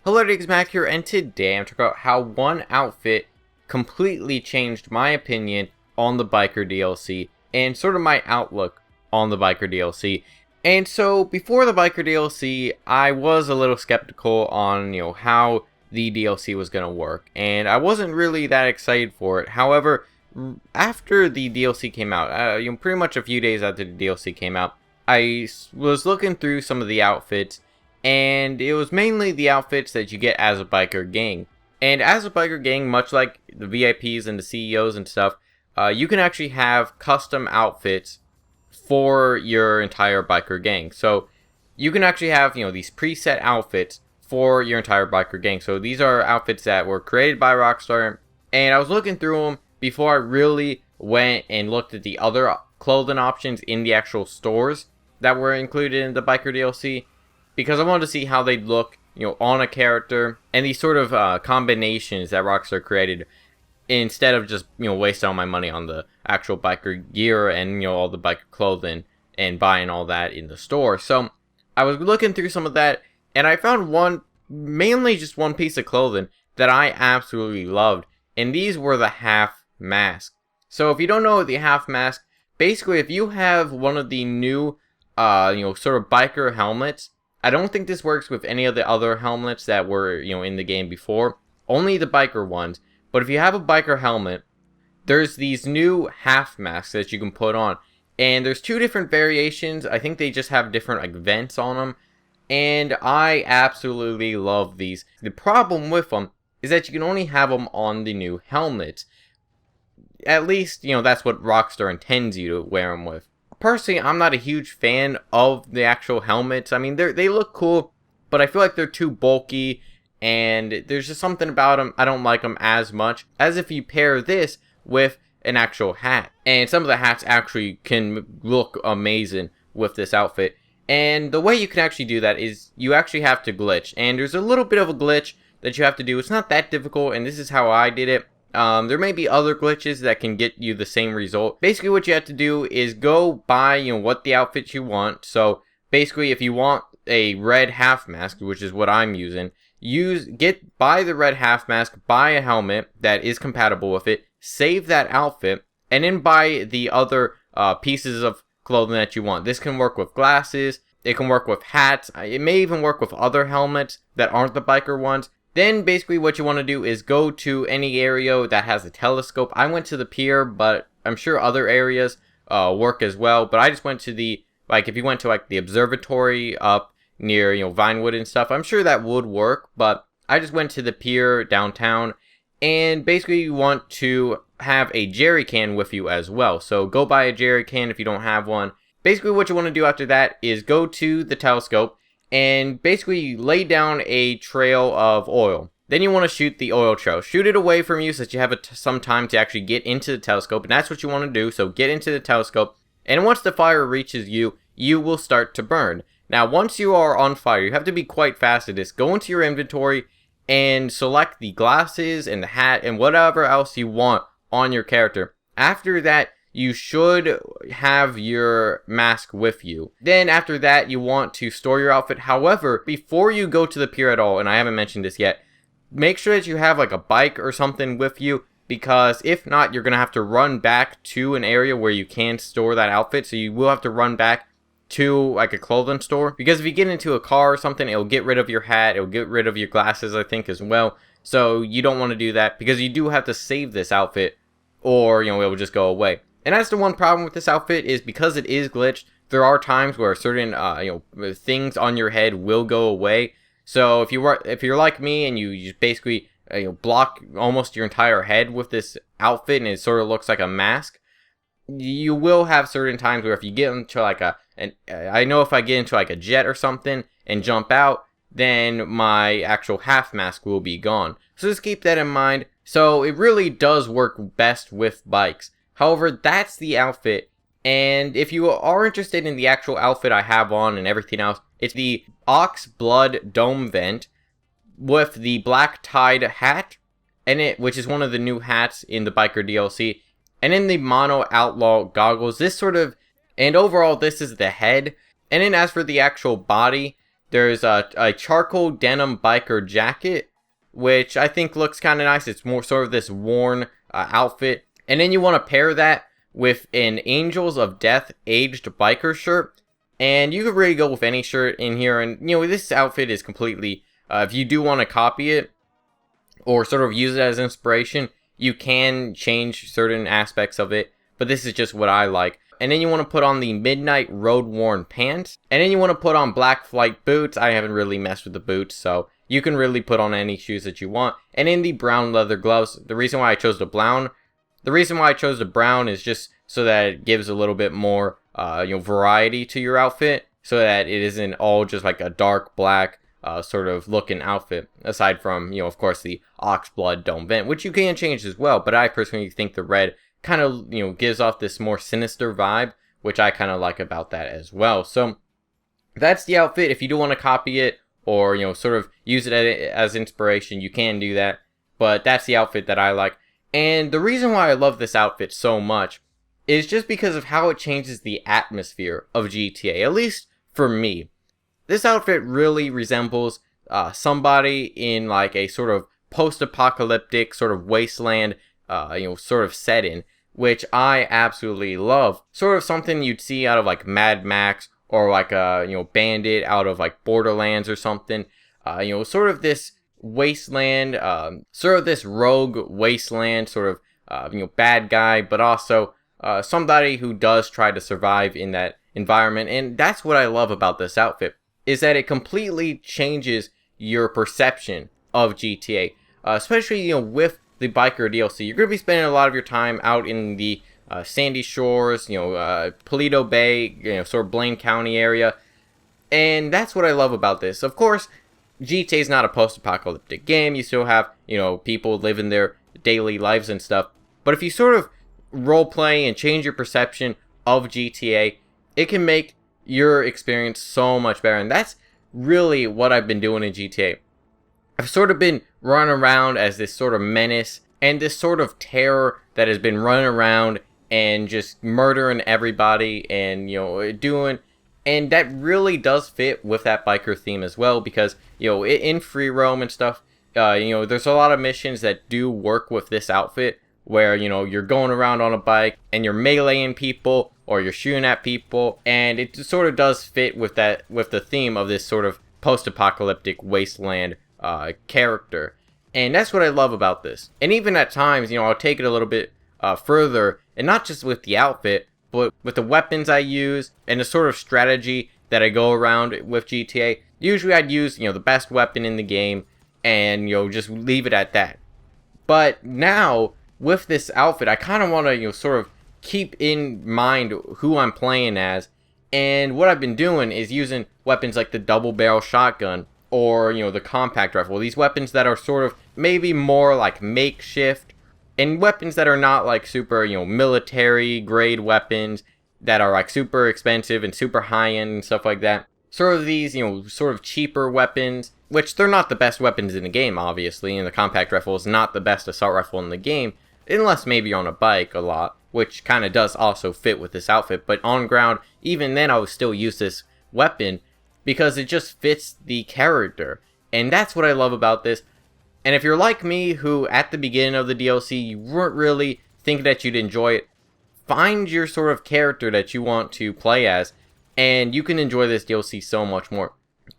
Hello, it's Mac here, and today I'm talking about how one outfit completely changed my opinion on the Biker DLC, and sort of my outlook on the Biker DLC. And so, before the Biker DLC, I was a little skeptical on, how the DLC was going to work, and I wasn't really that excited for it. However, after the DLC came out, pretty much a few days after the DLC came out, I was looking through some of the outfits, and it was mainly the outfits that you get as a biker gang. And as a biker gang, much like the VIPs and the CEOs and stuff, you can actually have custom outfits for your entire biker gang. So you can actually have, these preset outfits for your entire biker gang. So these are outfits that were created by Rockstar, and I was looking through them before I really went and looked at the other clothing options in the actual stores that were included in the biker DLC, because I wanted to see how they'd look, on a character, and these sort of combinations that Rockstar created, instead of just, wasting all my money on the actual biker gear and, all the biker clothing and buying all that in the store. So I was looking through some of that, and I found mainly just one piece of clothing that I absolutely loved, and these were the half mask. So if you don't know the half mask, basically if you have one of the new, sort of biker helmets, I don't think this works with any of the other helmets that were, in the game before. Only the biker ones. But if you have a biker helmet, there's these new half masks that you can put on. And there's two different variations. I think they just have different, vents on them. And I absolutely love these. The problem with them is that you can only have them on the new helmets. At least, that's what Rockstar intends you to wear them with. Personally, I'm not a huge fan of the actual helmets. I mean, they look cool, but I feel like they're too bulky, and there's just something about them, I don't like them as much as if you pair this with an actual hat. And some of the hats actually can look amazing with this outfit. And the way you can actually do that is you actually have to glitch. And there's a little bit of a glitch that you have to do. It's not that difficult, and this is how I did it. There may be other glitches that can get you the same result. Basically, what you have to do is go buy, what the outfit you want. So, basically, if you want a red half mask, which is what I'm using, buy the red half mask, buy a helmet that is compatible with it, save that outfit, and then buy the other pieces of clothing that you want. This can work with glasses, it can work with hats, it may even work with other helmets that aren't the biker ones. Then basically what you want to do is go to any area that has a telescope. I went to the pier, but I'm sure other areas work as well. But I just went to the, if you went to the observatory up near, Vinewood and stuff, I'm sure that would work. But I just went to the pier downtown, and basically you want to have a jerry can with you as well. So go buy a jerry can if you don't have one. Basically what you want to do after that is go to the telescope, and basically lay down a trail of oil. Then you want to shoot the oil trail. Shoot it away from you so that you have some time to actually get into the telescope. And that's what you want to do. So get into the telescope. And once the fire reaches you, you will start to burn. Now, once you are on fire, you have to be quite fast at this. Go into your inventory and select the glasses and the hat and whatever else you want on your character. After that, you should have your mask with you. Then after that, you want to store your outfit. However, before you go to the pier at all, and I haven't mentioned this yet, make sure that you have a bike or something with you, because if not, you're going to have to run back to an area where you can store that outfit. So you will have to run back to a clothing store, because if you get into a car or something, it'll get rid of your hat, it'll get rid of your glasses, I think, as well. So you don't want to do that, because you do have to save this outfit, or, it will just go away. And that's the one problem with this outfit, is because it is glitched, there are times where certain, things on your head will go away. So if you're like me and you just basically, block almost your entire head with this outfit and it sort of looks like a mask, you will have certain times where if you get into I know if I get into a jet or something and jump out, then my actual half mask will be gone. So just keep that in mind. So it really does work best with bikes. However, that's the outfit, and if you are interested in the actual outfit I have on and everything else, it's the Ox Blood Dome Vent with the Black Tide hat, which is one of the new hats in the Biker DLC, and in the Mono Outlaw goggles, and overall this is the head, and then as for the actual body, There's a charcoal denim biker jacket, which I think looks kind of nice. It's more sort of this worn outfit. And then you want to pair that with an Angels of Death aged biker shirt. And you could really go with any shirt in here. And, you know, this outfit is completely, if you do want to copy it or sort of use it as inspiration, you can change certain aspects of it. But this is just what I like. And then you want to put on the Midnight Road Worn pants. And then you want to put on Black Flight boots. I haven't really messed with the boots, so you can really put on any shoes that you want. And in the brown leather gloves, the reason why I chose the brown is just so that it gives a little bit more variety to your outfit, so that it isn't all just like a dark black sort of looking outfit, aside from, of course, the Oxblood Dome Vent, which you can change as well. But I personally think the red kind of, gives off this more sinister vibe, which I kind of like about that as well. So that's the outfit. If you do want to copy it or, sort of use it as inspiration, you can do that. But that's the outfit that I like. And the reason why I love this outfit so much is just because of how it changes the atmosphere of GTA, at least for me. This outfit really resembles somebody in like a sort of post-apocalyptic sort of wasteland, sort of setting, which I absolutely love. Sort of something you'd see out of like Mad Max or like a, Bandit out of like Borderlands or something. Sort of this wasteland, sort of this rogue wasteland, sort of, bad guy, but also somebody who does try to survive in that environment. And that's what I love about this outfit, is that it completely changes your perception of GTA, especially, with the biker DLC. You're going to be spending a lot of your time out in the Sandy Shores, Paleto Bay, sort of Blaine County area. And that's what I love about this. Of course, GTA is not a post-apocalyptic game. You still have, people living their daily lives and stuff. But if you sort of role-play and change your perception of GTA, it can make your experience so much better. And that's really what I've been doing in GTA. I've sort of been running around as this sort of menace and this sort of terror that has been running around and just murdering everybody and, doing... And that really does fit with that biker theme as well, because, in free roam and stuff, there's a lot of missions that do work with this outfit where, you're going around on a bike and you're meleeing people or you're shooting at people, and it sort of does fit with that, with the theme of this sort of post-apocalyptic wasteland character. And that's what I love about this. And even at times, I'll take it a little bit further, and not just with the outfit, but with the weapons I use and the sort of strategy that I go around with GTA. Usually I'd use, the best weapon in the game and, just leave it at that. But now, with this outfit, I kind of want to, sort of keep in mind who I'm playing as. And what I've been doing is using weapons like the double barrel shotgun or, the compact rifle. These weapons that are sort of maybe more like makeshift, and weapons that are not like super, military grade weapons that are like super expensive and super high end and stuff like that. Sort of these, sort of cheaper weapons, which they're not the best weapons in the game, obviously, and the compact rifle is not the best assault rifle in the game, unless maybe on a bike a lot, which kind of does also fit with this outfit. But on ground, even then I would still use this weapon because it just fits the character. And that's what I love about this. And if you're like me, who at the beginning of the DLC, you weren't really thinking that you'd enjoy it, find your sort of character that you want to play as, and you can enjoy this DLC so much more.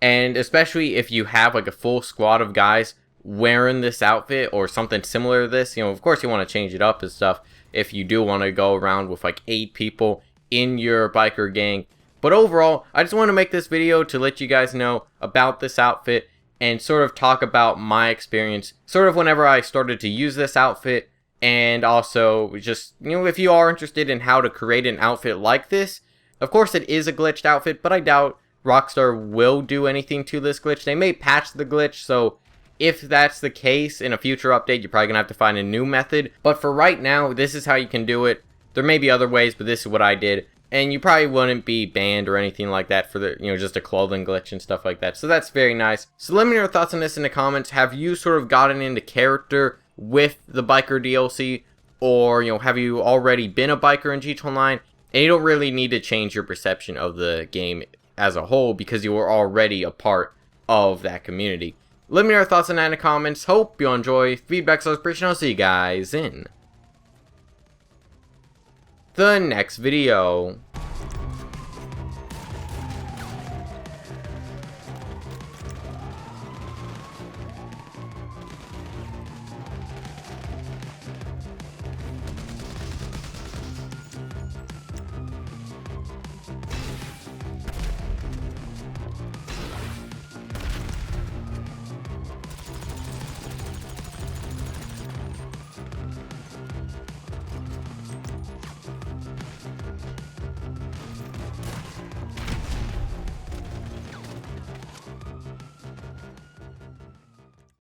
And especially if you have like a full squad of guys wearing this outfit or something similar to this, of course you want to change it up and stuff if you do want to go around with like 8 people in your biker gang. But overall, I just want to make this video to let you guys know about this outfit and sort of talk about my experience, sort of whenever I started to use this outfit, and also just, if you are interested in how to create an outfit like this. Of course it is a glitched outfit, but I doubt Rockstar will do anything to this glitch. They may patch the glitch, so if that's the case, in a future update, you're probably going to have to find a new method. But for right now, this is how you can do it. There may be other ways, but this is what I did. And you probably wouldn't be banned or anything like that for the, just a clothing glitch and stuff like that. So that's very nice. So let me know your thoughts on this in the comments. Have you sort of gotten into character with the biker DLC? Or, have you already been a biker in GTA Online? And you don't really need to change your perception of the game as a whole because you were already a part of that community. Let me know your thoughts on that in the comments. Hope you enjoy. Feedback, so appreciation. I'll see you guys in the next video.